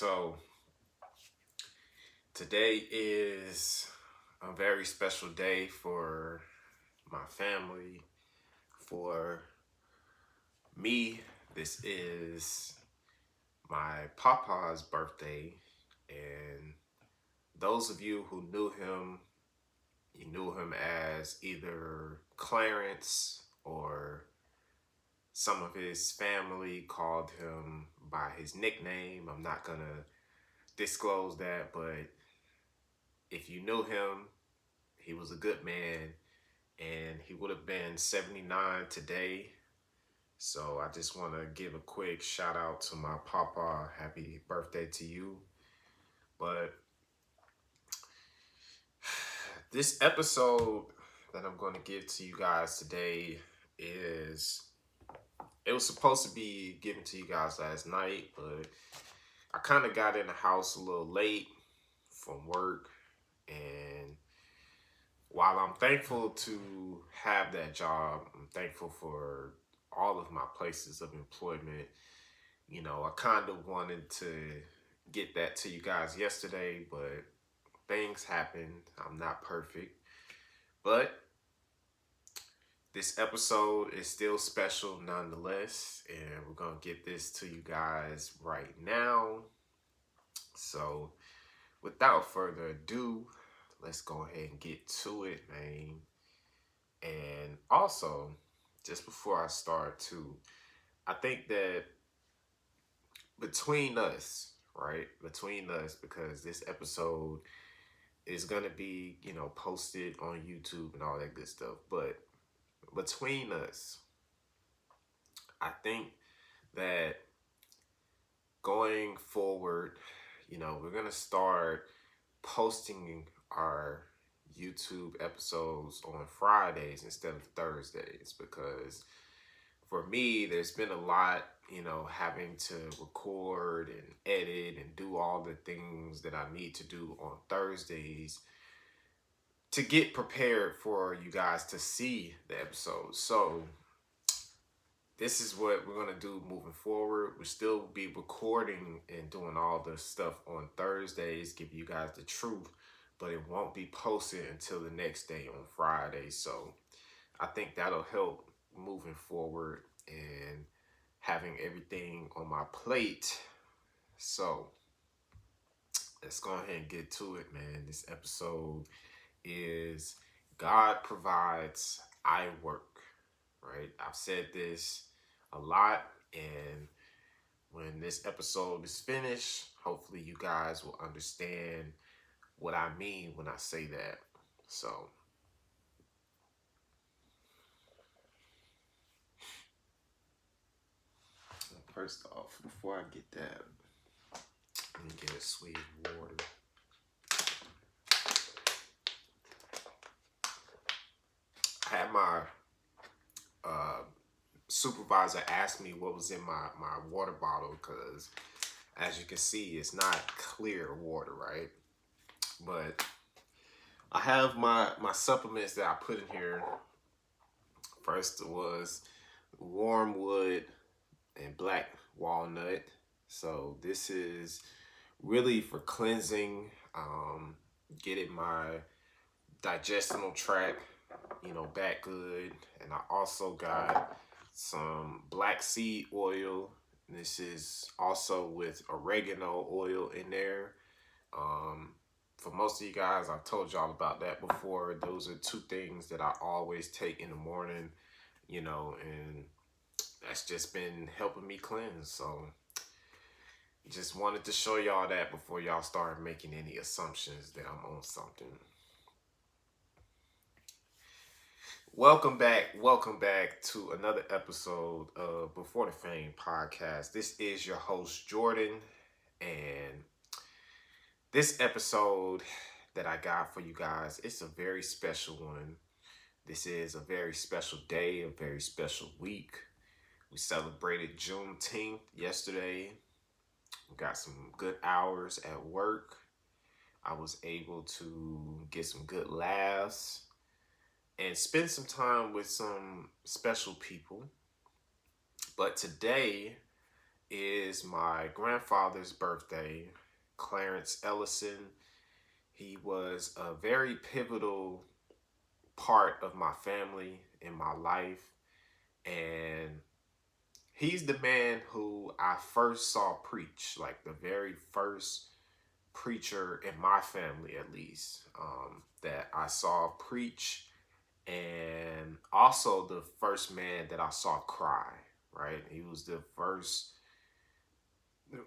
So today is a very special day for my family, for me. This is my papa's birthday, and those of you who knew him, you knew him as either Clarence or some of his family called him by his nickname. I'm not gonna disclose that, but if you knew him, he was a good man, and he would have been 79 today. So I just want to give a quick shout out to my papa. Happy birthday to you. But this episode that I'm going to give to you guys today it was supposed to be given to you guys last night, but I kind of got in the house a little late from work. And while I'm thankful to have that job, I'm thankful for all of my places of employment. I kind of wanted to get that to you guys yesterday, but things happen. I'm not perfect. But this episode is still special nonetheless, and we're going to get this to you guys right now. So without further ado, let's go ahead and get to it, man. And also, just before I start too, I think that between us, right? Between us, because this episode is going to be, posted on YouTube and all that good stuff. But between us, I think that going forward, we're going to start posting our YouTube episodes on Fridays instead of Thursdays, because for me, there's been a lot, having to record and edit and do all the things that I need to do on Thursdays to get prepared for you guys to see the episode. So this is what we're going to do moving forward. We'll still be recording and doing all the stuff on Thursdays, give you guys the truth, but it won't be posted until the next day on Friday. So I think that'll help moving forward and having everything on my plate. So let's go ahead and get to it, man. This episode is God provides, I work, right? I've said this a lot, and when this episode is finished, hopefully you guys will understand what I mean when I say that. So first off, before I get that, let me get a sweet water. I had my supervisor ask me what was in my water bottle, because as you can see, it's not clear water, right? But I have my supplements that I put in here. First was warm wood and black walnut. So this is really for cleansing, getting my digestional tract, back good. And I also got some black seed oil. This is also with oregano oil in there. For most of you guys, I've told y'all about that before. Those are two things that I always take in the morning, and that's just been helping me cleanse. So just wanted to show y'all that before y'all start making any assumptions that I'm on something. Welcome back to another episode of Before the Fame podcast. This is your host, Jordan, and this episode that I got for you guys, it's a very special one. This is a very special day, a very special week. We celebrated Juneteenth yesterday. We got some good hours at work. I was able to get some good laughs and spend some time with some special people. But today is my grandfather's birthday, Clarence Ellison. He was a very pivotal part of my family in my life. And he's the man who I first saw preach, like the very first preacher in my family, at least, that I saw preach, and also the first man that I saw cry, right? He was the first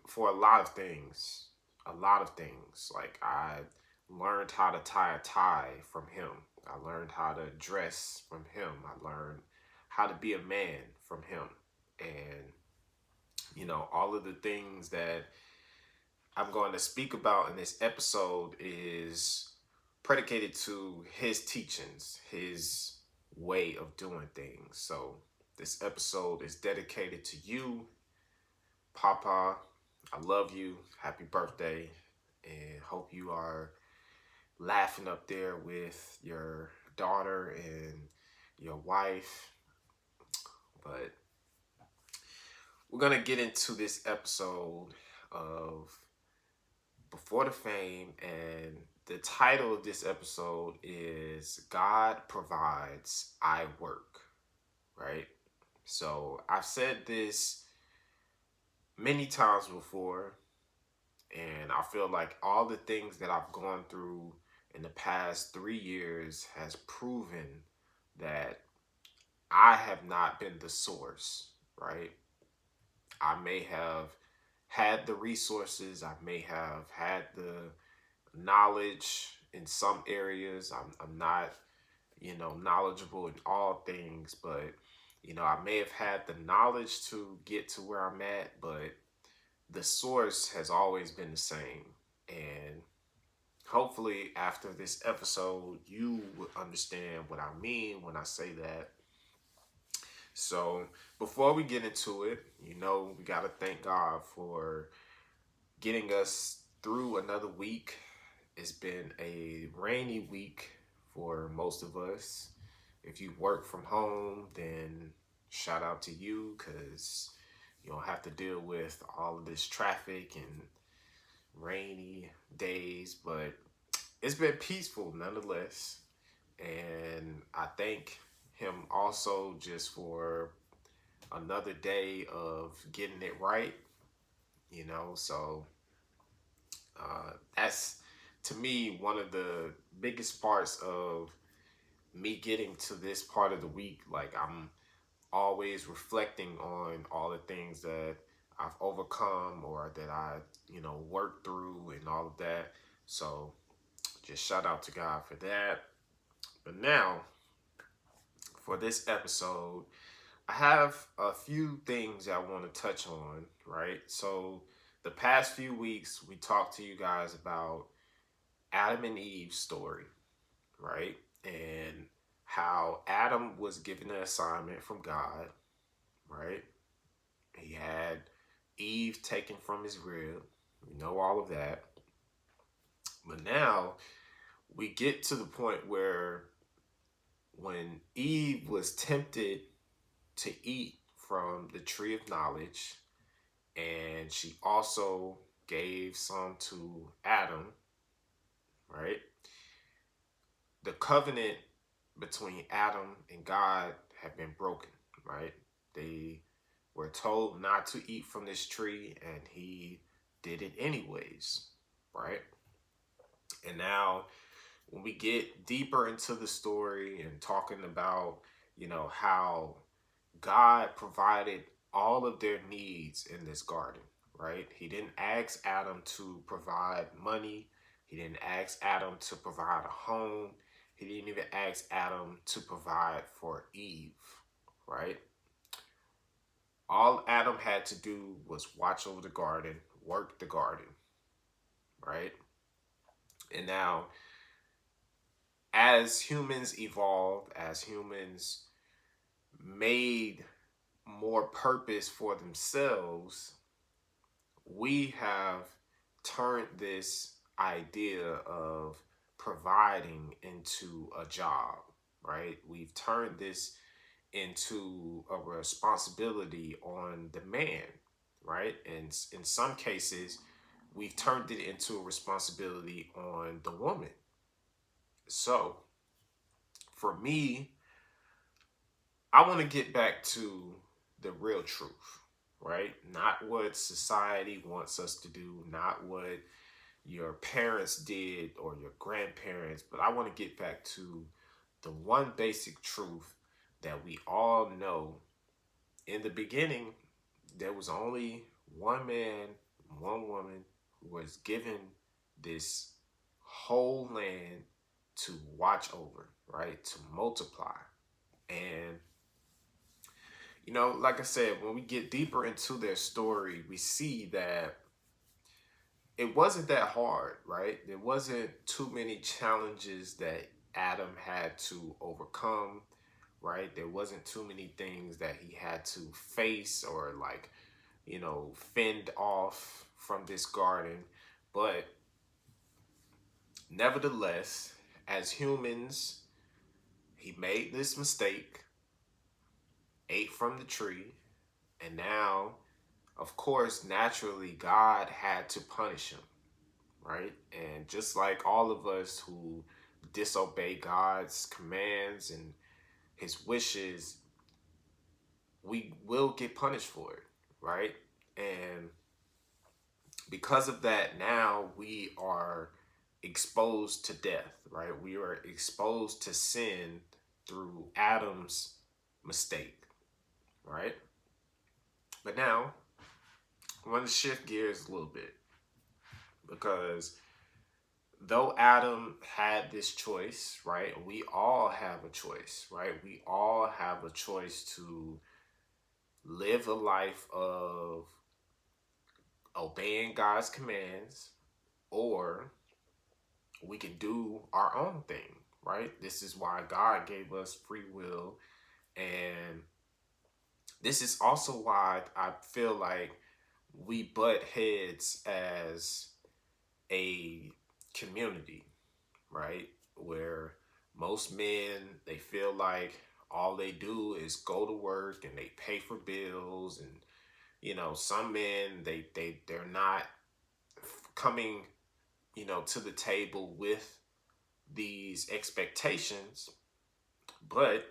for a lot of things. A lot of things. Like, I learned how to tie a tie from him. I learned how to dress from him. I learned how to be a man from him. And, all of the things that I'm going to speak about in this episode is predicated to his teachings, his way of doing things. So this episode is dedicated to you, Papa. I love you. Happy birthday. And hope you are laughing up there with your daughter and your wife. But we're going to get into this episode of Before the Fame, and the title of this episode is God Provides, I Work, right? So I've said this many times before, and I feel like all the things that I've gone through in the past 3 years has proven that I have not been the source, right? I may have had the resources, I may have had the knowledge in some areas. I'm not, knowledgeable in all things, but, I may have had the knowledge to get to where I'm at, but the source has always been the same. And hopefully after this episode, you will understand what I mean when I say that. So before we get into it, we got to thank God for getting us through another week. It's been a rainy week for most of us. If you work from home, then shout out to you, because you don't have to deal with all of this traffic and rainy days. But it's been peaceful nonetheless. And I thank him also just for another day of getting it right, so that's, to me, one of the biggest parts of me getting to this part of the week. Like, I'm always reflecting on all the things that I've overcome or that I, worked through and all of that. So just shout out to God for that. But now, for this episode, I have a few things I want to touch on, right? So the past few weeks, we talked to you guys about Adam and Eve's story, right? And how Adam was given an assignment from God, right? He had Eve taken from his rib. We know all of that. But now we get to the point where when Eve was tempted to eat from the tree of knowledge, and she also gave some to Adam, right? The covenant between Adam and God had been broken, right? They were told not to eat from this tree, and he did it anyways, right? And now, when we get deeper into the story and talking about, how God provided all of their needs in this garden, right? He didn't ask Adam to provide money. He didn't ask Adam to provide a home. He didn't even ask Adam to provide for Eve, right? All Adam had to do was watch over the garden, work the garden, right? And now, as humans evolved, as humans made more purpose for themselves, we have turned this idea of providing into a job, right? We've turned this into a responsibility on the man, right? And in some cases, we've turned it into a responsibility on the woman. So for me, I want to get back to the real truth, right? Not what society wants us to do, not what your parents did or your grandparents, but I want to get back to the one basic truth that we all know. In the beginning, there was only one man, one woman who was given this whole land to watch over, right? To multiply. And, like I said, when we get deeper into their story, we see that it wasn't that hard, right? There wasn't too many challenges that Adam had to overcome, right? There wasn't too many things that he had to face or like, fend off from this garden. But nevertheless, as humans, he made this mistake, ate from the tree, and now, of course, naturally, God had to punish him, right? And just like all of us who disobey God's commands and his wishes, we will get punished for it, right? And because of that, now we are exposed to death, right? We are exposed to sin through Adam's mistake, right? But now, I want to shift gears a little bit because though Adam had this choice, right? We all have a choice, right? We all have a choice to live a life of obeying God's commands, or we can do our own thing, right? This is why God gave us free will. And this is also why I feel like we butt heads as a community, right? Where most men, they feel like all they do is go to work and they pay for bills. And, some men, they're not coming, to the table with these expectations. But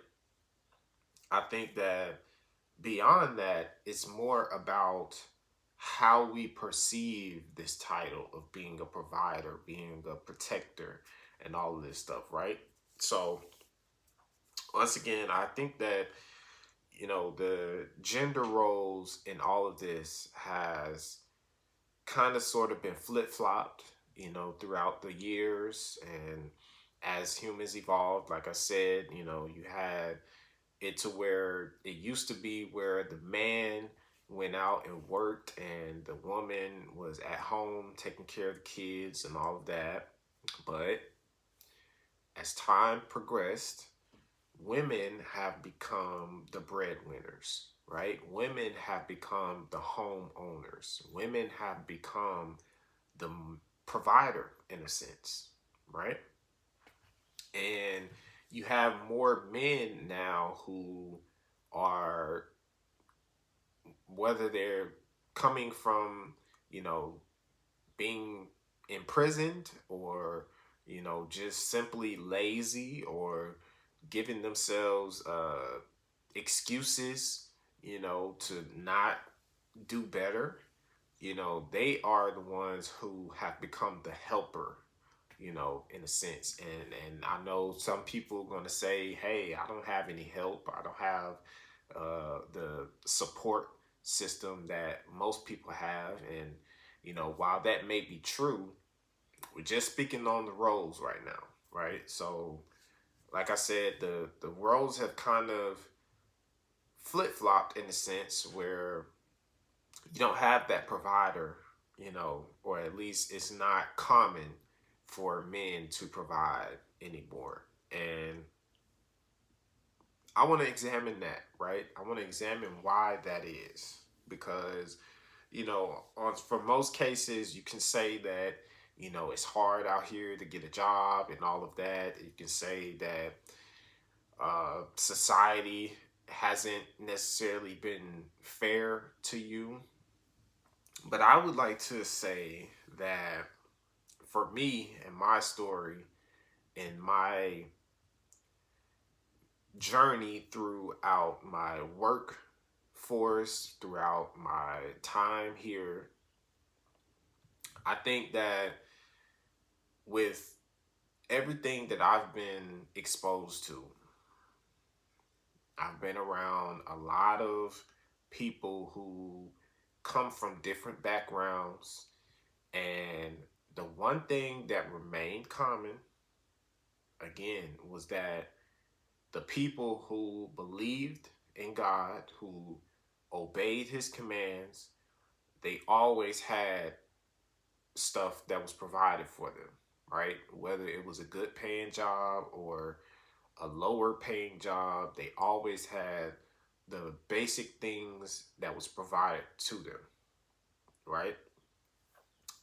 I think that beyond that, it's more about how we perceive this title of being a provider, being a protector, and all of this stuff, right? So, once again, I think that, the gender roles in all of this has kind of sort of been flip-flopped, throughout the years. And as humans evolved, like I said, you had it to where it used to be where the man went out and worked and the woman was at home taking care of the kids and all of that. But as time progressed, women have become the breadwinners, right? Women have become the homeowners. Women have become the provider in a sense, right? And you have more men now who are, whether they're coming from, being imprisoned or, just simply lazy or giving themselves excuses, to not do better. They are the ones who have become the helper, in a sense. And I know some people are going to say, hey, I don't have any help. I don't have the support system that most people have. And, while that may be true, we're just speaking on the roles right now, right? So, like I said, the roles have kind of flip-flopped in a sense where you don't have that provider, or at least it's not common for men to provide anymore. And I want to examine that, right? I want to examine why that is. Because, for most cases, you can say that, it's hard out here to get a job and all of that. You can say that society hasn't necessarily been fair to you. But I would like to say that for me and my story and my journey throughout my workforce, throughout my time here, I think that with everything that I've been exposed to, I've been around a lot of people who come from different backgrounds. And the one thing that remained common, again, was that the people who believed in God, who obeyed his commands, they always had stuff that was provided for them, right? Whether it was a good paying job or a lower paying job, they always had the basic things that was provided to them, right?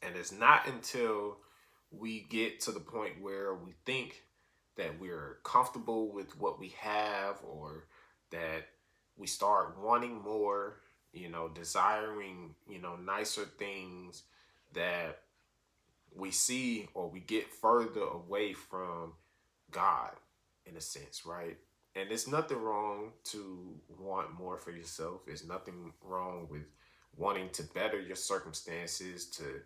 And it's not until we get to the point where we think that we're comfortable with what we have, or that we start wanting more, desiring, nicer things, that we see or we get further away from God in a sense, right? And there's nothing wrong to want more for yourself. There's nothing wrong with wanting to better your circumstances, to,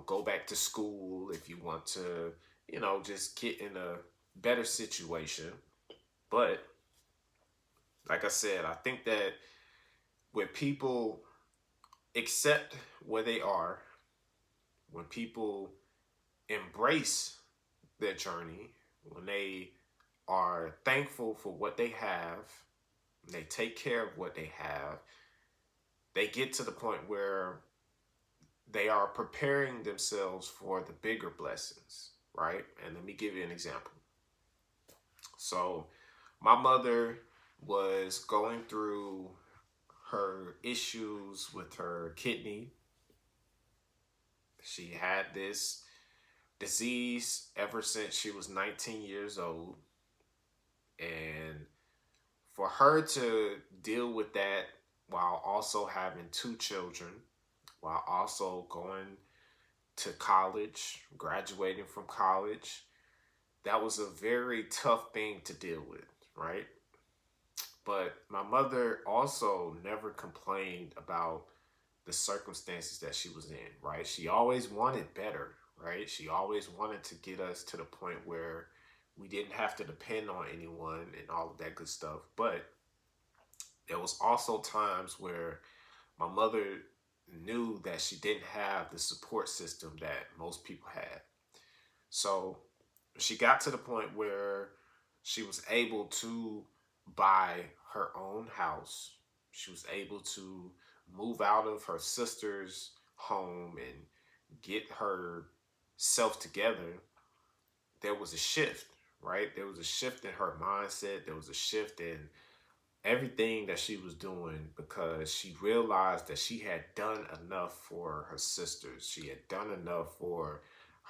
go back to school if you want to, just get in a better situation. But like I said, I think that when people accept where they are, when people embrace their journey, when they are thankful for what they have, they take care of what they have, they get to the point where they are preparing themselves for the bigger blessings, right? And let me give you an example. So, my mother was going through her issues with her kidney. She had this disease ever since she was 19 years old. And for her to deal with that while also having two children, while also going to college, graduating from college, that was a very tough thing to deal with, right? But my mother also never complained about the circumstances that she was in, right? She always wanted better, right? She always wanted to get us to the point where we didn't have to depend on anyone and all of that good stuff. But there was also times where my mother knew that she didn't have the support system that most people had. So she got to the point where she was able to buy her own house. She was able to move out of her sister's home and get herself together. There was a shift, right? There was a shift in her mindset. There was a shift in everything that she was doing, because she realized that she had done enough for her sisters. She had done enough for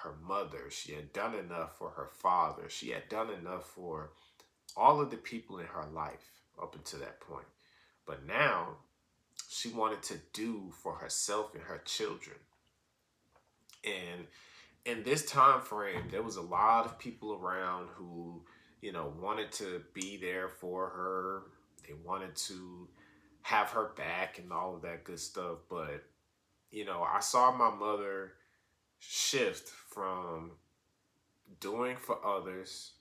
her mother. She had done enough for her father. She had done enough for all of the people in her life up until that point. But now she wanted to do for herself and her children. And in this time frame, there was a lot of people around who, wanted to be there for her. They wanted to have her back and all of that good stuff. But, I saw my mother shift from doing for others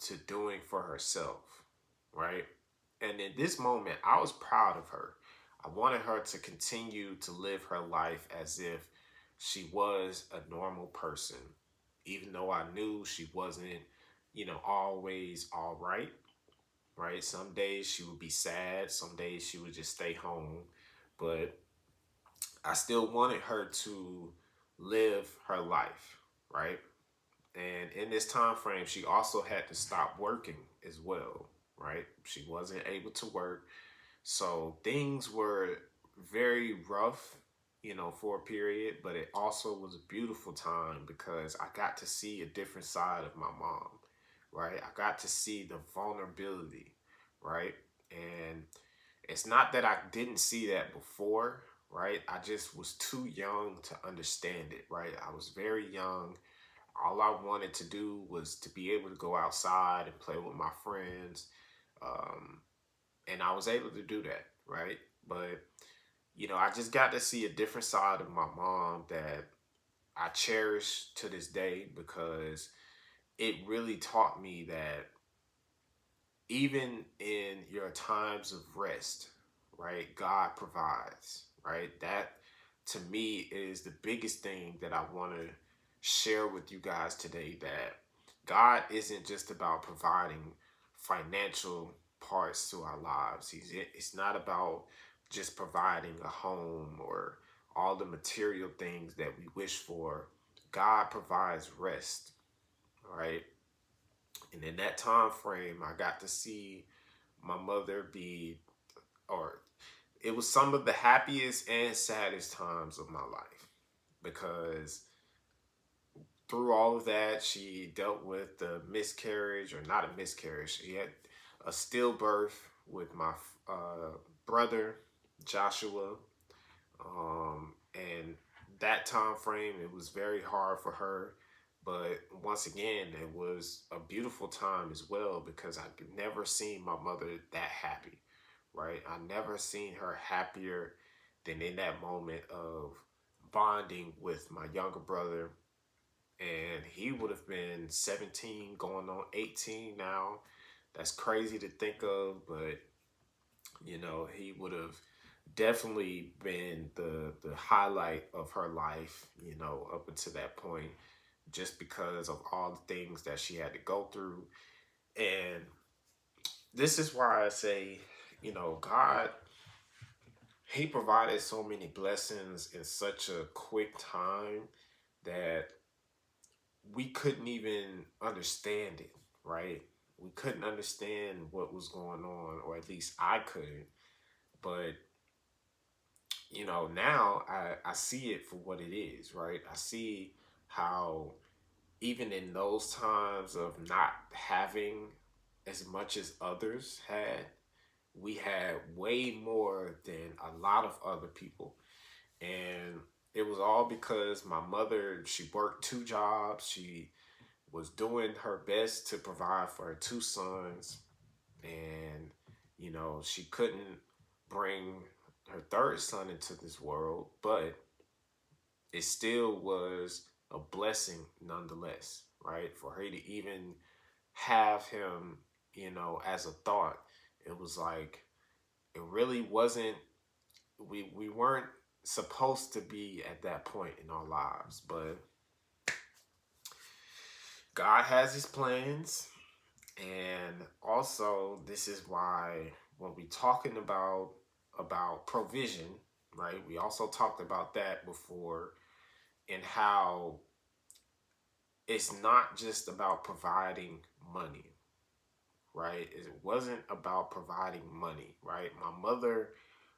to doing for herself, right? And in this moment, I was proud of her. I wanted her to continue to live her life as if she was a normal person, even though I knew she wasn't, always all right, right? Some days she would be sad, some days she would just stay home, but I still wanted her to live her life, right? And in this time frame, she also had to stop working as well, right? She wasn't able to work. So things were very rough, for a period, but it also was a beautiful time because I got to see a different side of my mom, right? I got to see the vulnerability, right? And it's not that I didn't see that before, right? I just was too young to understand it, right? I was very young. All I wanted to do was to be able to go outside and play with my friends. Um, and I was able to do that, right? But, I just got to see a different side of my mom that I cherish to this day, because it really taught me that even in your times of rest, right, God provides, right? That to me is the biggest thing that I want to share with you guys today, that God isn't just about providing financial parts to our lives. It's not about just providing a home or all the material things that we wish for. God provides rest, right? And in that time frame, I got to see my mother be, or it was some of the happiest and saddest times of my life, because through all of that, she dealt with the miscarriage, or not a miscarriage. She had a stillbirth with my brother, Joshua. And that time frame, it was very hard for her. But once again, it was a beautiful time as well, because I could never seen my mother that happy, right? I never seen her happier than in that moment of bonding with my younger brother. And he would have been 17 going on 18 now. That's crazy to think of, but he would have definitely been the highlight of her life, up until that point, just because of all the things that she had to go through. And this is why I say, God, he provided so many blessings in such a quick time that we couldn't even understand it, right? We couldn't understand what was going on, or at least I couldn't. But now I see it for what it is, right? I see how even in those times of not having as much as others had, we had way more than a lot of other people. And it was all because my mother, she worked two jobs. She was doing her best to provide for her two sons. And, she couldn't bring her third son into this world, but it still was a blessing nonetheless, right? For her to even have him, as a thought, it was like, it really wasn't, we weren't supposed to be at that point in our lives, but God has his plans. And also, this is why when we talking about provision, right? We also talked about that before, and how it's not just about providing money, right? It wasn't about providing money, right? My mother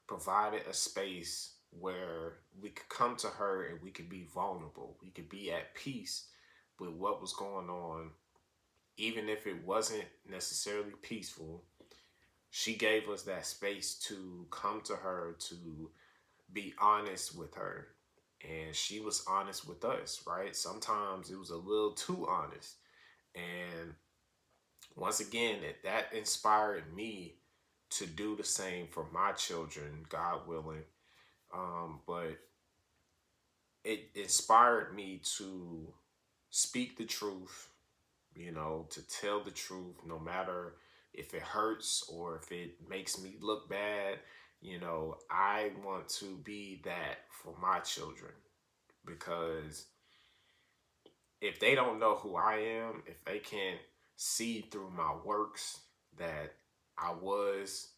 provided a space where we could come to her and we could be vulnerable. We could be at peace with what was going on, even if it wasn't necessarily peaceful. She gave us that space to come to her, to be honest with her. And she was honest with us, right? Sometimes it was a little too honest. And once again, that inspired me to do the same for my children, God willing. But it inspired me to speak the truth, to tell the truth, no matter if it hurts or if it makes me look bad. I want to be that for my children, because if they don't know who I am, if they can't see through my works that I was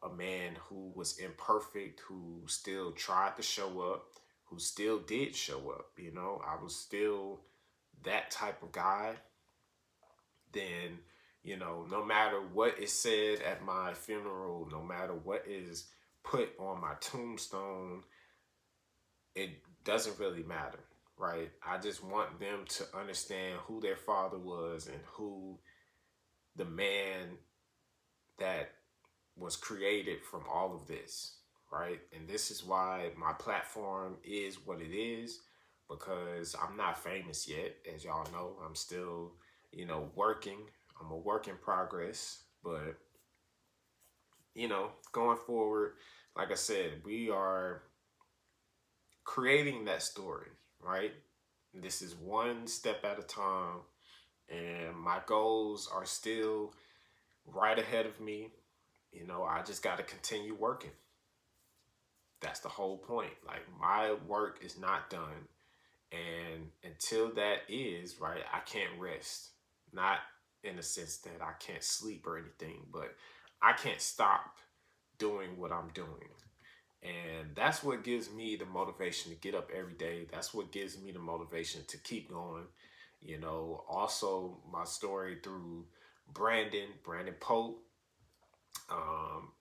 a man who was imperfect, who still tried to show up, who still did show up, I was still that type of guy, then, no matter what is said at my funeral, no matter what is put on my tombstone, it doesn't really matter, right? I just want them to understand who their father was and who the man that was created from all of this, right? And this is why my platform is what it is, because I'm not famous yet. As y'all know, I'm still, working. I'm a work in progress. But, going forward, like I said, we are creating that story, right? This is one step at a time, and my goals are still right ahead of me. I just got to continue working. That's the whole point. Like, my work is not done. And until that is, right, I can't rest. Not in the sense that I can't sleep or anything, but I can't stop doing what I'm doing. And that's what gives me the motivation to get up every day. That's what gives me the motivation to keep going. Also my story through Brandon Pope.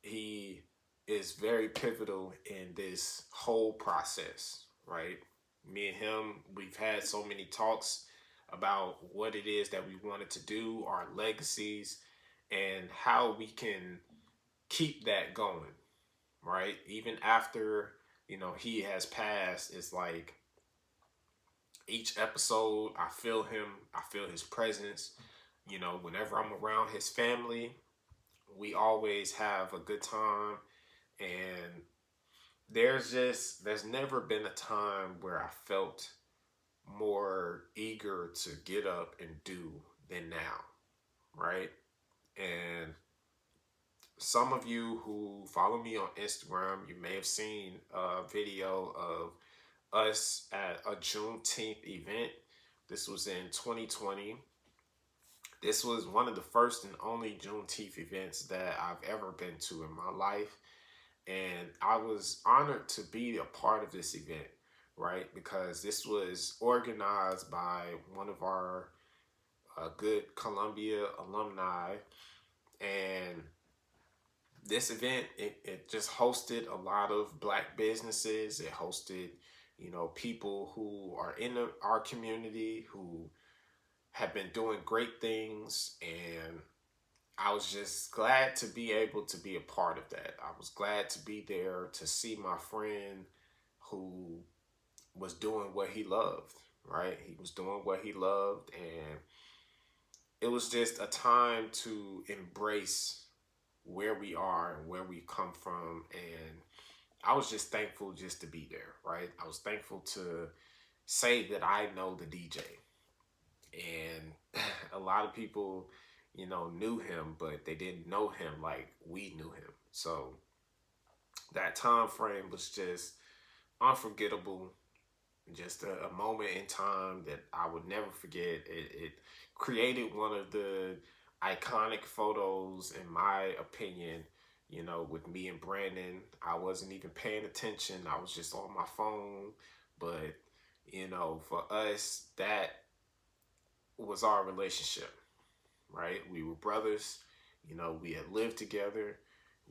He is very pivotal in this whole process, right? Me and him, we've had so many talks about what it is that we wanted to do, our legacies, and how we can keep that going, right? Even after, he has passed, it's like each episode, I feel him, I feel his presence. Whenever I'm around his family, we always have a good time. And there's never been a time where I felt more eager to get up and do than now, right? And some of you who follow me on Instagram, you may have seen a video of us at a Juneteenth event. This was in 2020. This was one of the first and only Juneteenth events that I've ever been to in my life. And I was honored to be a part of this event, right? Because this was organized by one of our good Columbia alumni. And this event, it just hosted a lot of Black businesses. It hosted, people who are in our community who have been doing great things. And I was just glad to be able to be a part of that. I was glad to be there to see my friend who was doing what he loved, right? He was doing what he loved. And it was just a time to embrace where we are and where we come from. And I was just thankful just to be there, right? I was thankful to say that I know the DJ. And a lot of people, knew him, but they didn't know him like we knew him. So that time frame was just unforgettable. Just a moment in time that I would never forget. It created one of the iconic photos, in my opinion, with me and Brandon. I wasn't even paying attention. I was just on my phone. But, for us, that was our relationship, right? We were brothers. We had lived together.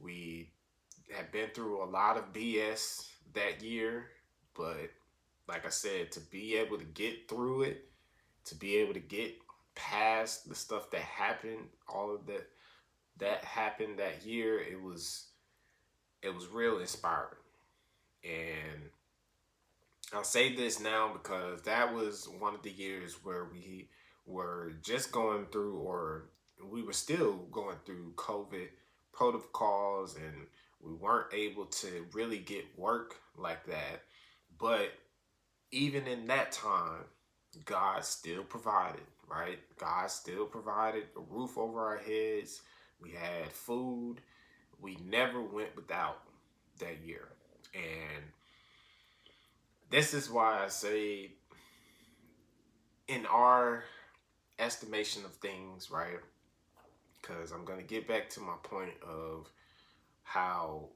We had been through a lot of BS that year. But like I said, to be able to get through it, to be able to get past the stuff that happened, all of that happened that year, it was real inspiring. And I'll say this now because that was one of the years where we were just going through, or we were still going through COVID protocols, and we weren't able to really get work like that. But even in that time, God still provided, right? God still provided a roof over our heads. We had food. We never went without that year. And this is why I say, in our estimation of things, right? Because I'm going to get back to my point of how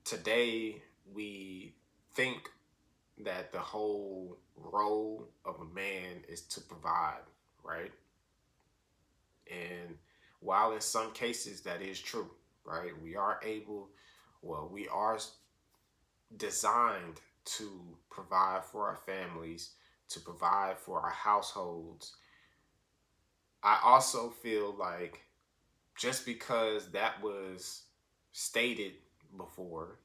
today we think that the whole role of a man is to provide, right? And while in some cases that is true, right? We are designed to provide for our families, to provide for our households. I also feel like just because that was stated before,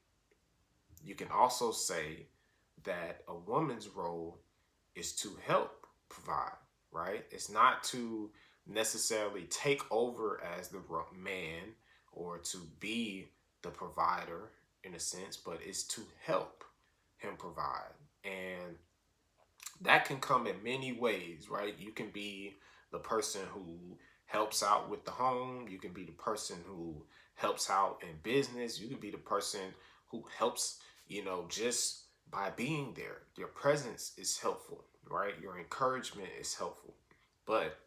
You can also say that a woman's role is to help provide, right? It's not to necessarily take over as the man or to be the provider in a sense, but it's to help him provide. And that can come in many ways, right? You can be the person who helps out with the home. You can be the person who helps out in business. You can be the person who helps, just by being there. Your presence is helpful, right? Your encouragement is helpful. But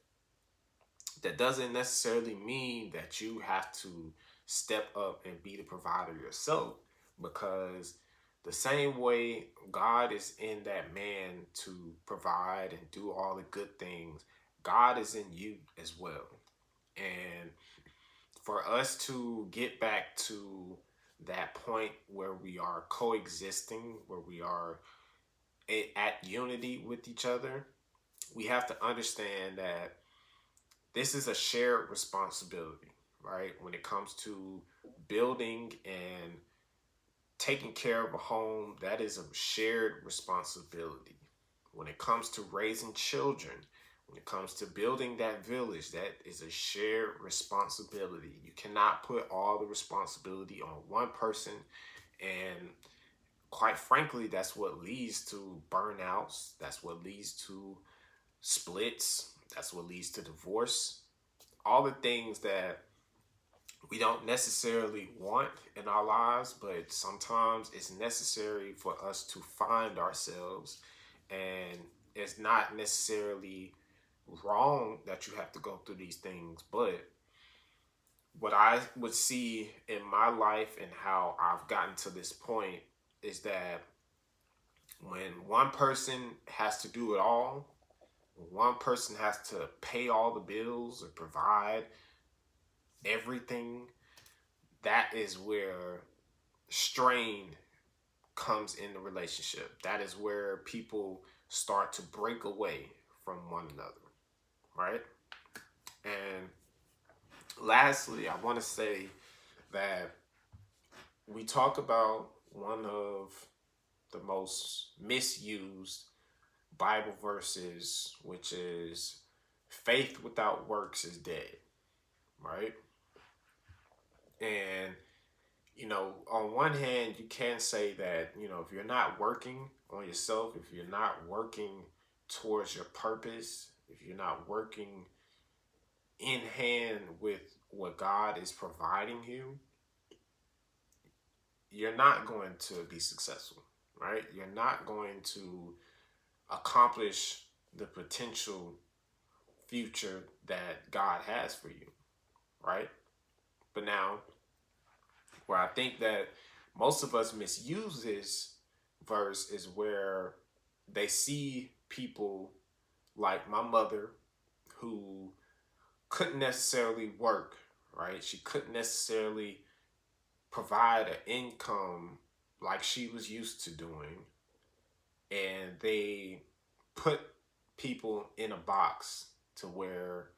that doesn't necessarily mean that you have to step up and be the provider yourself, because the same way God is in that man to provide and do all the good things, God is in you as well. And for us to get back to that point where we are coexisting, where we are at unity with each other, we have to understand that this is a shared responsibility, right? When it comes to building and taking care of a home, that is a shared responsibility. When it comes to raising children, when it comes to building that village, that is a shared responsibility. You cannot put all the responsibility on one person. And quite frankly, that's what leads to burnouts. That's what leads to splits. That's what leads to divorce. All the things that we don't necessarily want in our lives, but sometimes it's necessary for us to find ourselves. And it's not necessarily wrong that you have to go through these things, but what I would see in my life and how I've gotten to this point is that when one person has to do it all, one person has to pay all the bills or provide everything, that is where strain comes in the relationship. That is where people start to break away from one another, right? And lastly, I want to say that we talk about one of the most misused Bible verses, which is faith without works is dead, right? And, on one hand, you can say that, if you're not working on yourself, if you're not working towards your purpose, if you're not working in hand with what God is providing you, you're not going to be successful, right? You're not going to accomplish the potential future that God has for you, right? But now, where I think that most of us misuse this verse is where they see people like my mother who couldn't necessarily work, right? She couldn't necessarily provide an income like she was used to doing. And they put people in a box to where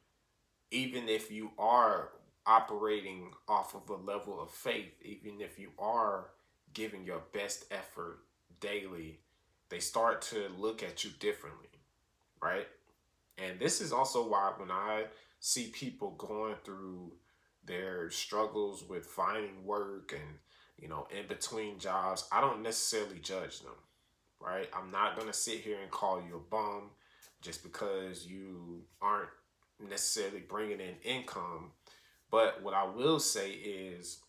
even if you are operating off of a level of faith, even if you are giving your best effort daily, they start to look at you differently, right? And this is also why when I see people going through their struggles with finding work and, in between jobs, I don't necessarily judge them, right? I'm not going to sit here and call you a bum just because you aren't necessarily bringing in income. But what I will say is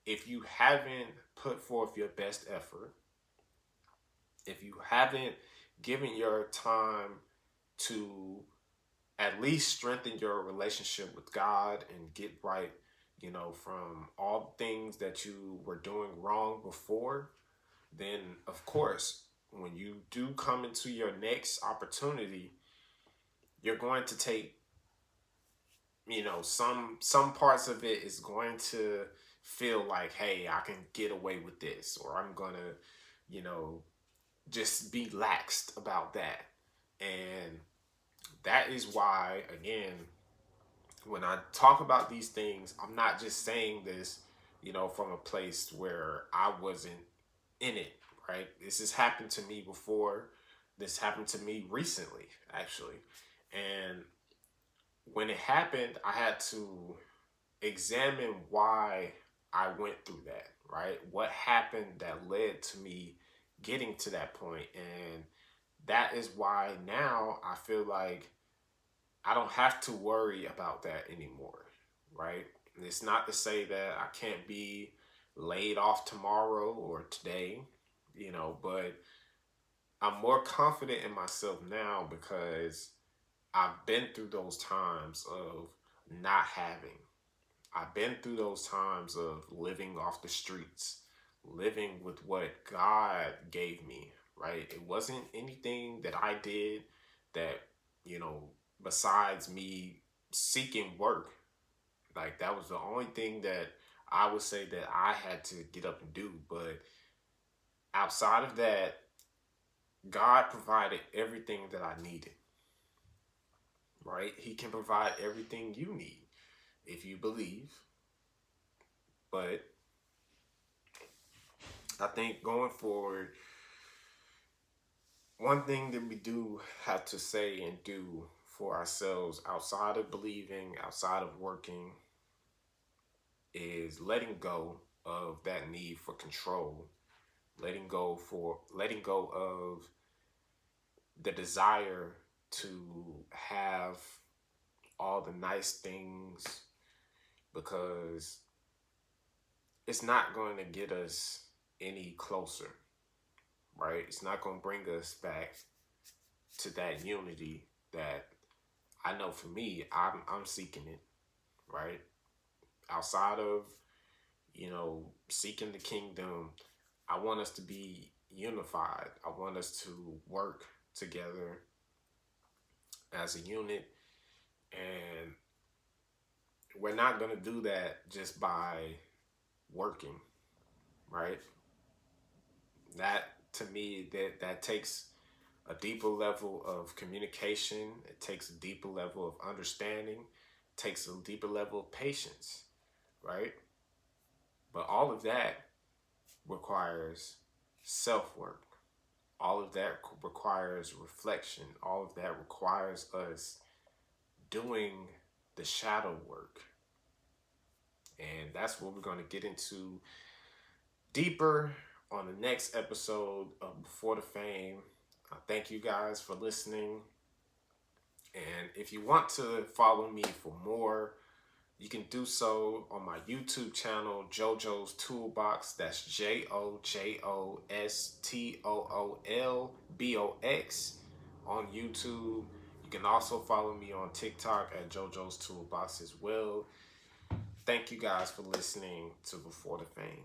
if you haven't put forth your best effort, if you haven't given your time to at least strengthen your relationship with God and get right, from all the things that you were doing wrong before, then of course, when you do come into your next opportunity, you're going to take, some parts of it is going to feel like, hey, I can get away with this, or I'm gonna, just be laxed about that. And that is why, again, when I talk about these things, I'm not just saying this, from a place where I wasn't in it, right? This has happened to me before. This happened to me recently, actually. And when it happened, I had to examine why I went through that, right? What happened that led to me getting to that point. And that is why now I feel like I don't have to worry about that anymore, right? And it's not to say that I can't be laid off tomorrow or today, but I'm more confident in myself now because I've been through those times of not having. I've been through those times of living off the streets, living with what God gave me, right? It wasn't anything that I did that, you know, besides me seeking work. Like that was the only thing that I would say that I had to get up and do. But outside of that, God provided everything that I needed, right? He can provide everything you need if you believe. But I think going forward, one thing that we do have to say and do for ourselves outside of believing, outside of working, is letting go of that need for control, letting go of the desire to have all the nice things because it's not going to get us any closer, right? It's not going to bring us back to that unity that I know for me, I'm seeking it, right? Outside of, seeking the kingdom, I want us to be unified. I want us to work together as a unit. And we're not going to do that just by working, right? That to me, that takes a deeper level of communication. It takes a deeper level of understanding. It takes a deeper level of patience, right? But all of that requires self work. All of that requires reflection. All of that requires us doing the shadow work. And that's what we're going to get into deeper on the next episode of Before the Fame. I thank you guys for listening. And if you want to follow me for more, you can do so on my YouTube channel, JoJo's Toolbox. That's JoJoStoolbox on YouTube. You can also follow me on TikTok at JoJo's Toolbox as well. Thank you guys for listening to Before the Fame.